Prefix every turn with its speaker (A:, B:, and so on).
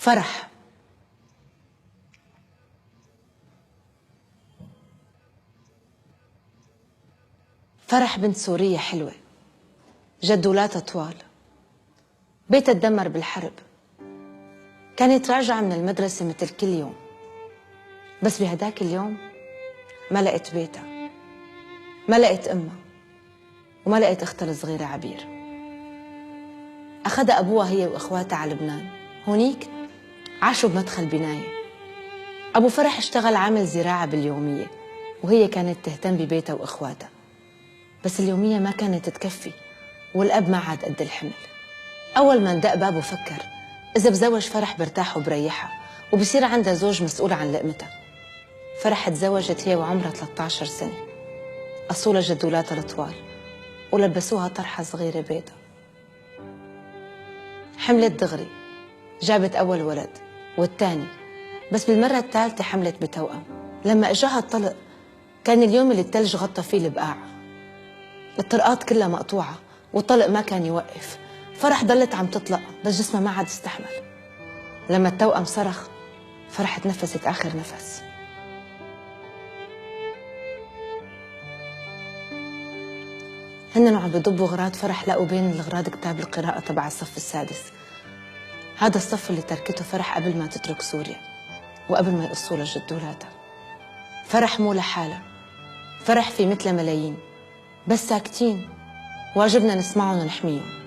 A: فرح. فرح بنت سورية حلوة، جدولاتها طوال، بيتها تدمر بالحرب. كانت راجعة من المدرسة مثل كل يوم، بس بهداك اليوم ما لقيت بيتها، ما لقيت أمها، وما لقيت أختها الصغيرة عبير. أخذها أبوها هي وإخواتها على لبنان. هونيك عاشوا بمدخل بناية. أبو فرح اشتغل عامل زراعة باليومية، وهي كانت تهتم ببيتها وإخواتها. بس اليومية ما كانت تكفي، والأب ما عاد قد الحمل. أول ما ندق بابه فكر إذا بزوج فرح برتاح وبريحها، وبصير عندها زوج مسؤول عن لقمتها. فرح تزوجت هي وعمرها 13 سنة، قصولها جدولاتها الطوال ولبسوها طرحة صغيرة بيضة. حملت دغري، جابت أول ولد والثاني، بس بالمرة الثالثة حملت بتوأم. لما إجاها الطلق كان اليوم اللي التلج غطى فيه البقاع، الطرقات كلها مقطوعة والطلق ما كان يوقف. فرح ضلت عم تطلق بس جسمها ما عاد استحمل. لما التوأم صرخ فرح تنفست آخر نفس. هن وعم بضبوا غراض فرح لقوا بين الغراض كتاب القراءة تبع الصف السادس. هذا الصف اللي تركته فرح قبل ما تترك سوريا وقبل ما يقصوا لها جدولاتها. فرح مو لحالها، فرح في مثل ملايين بس ساكتين، واجبنا نسمعهم ونحميهم.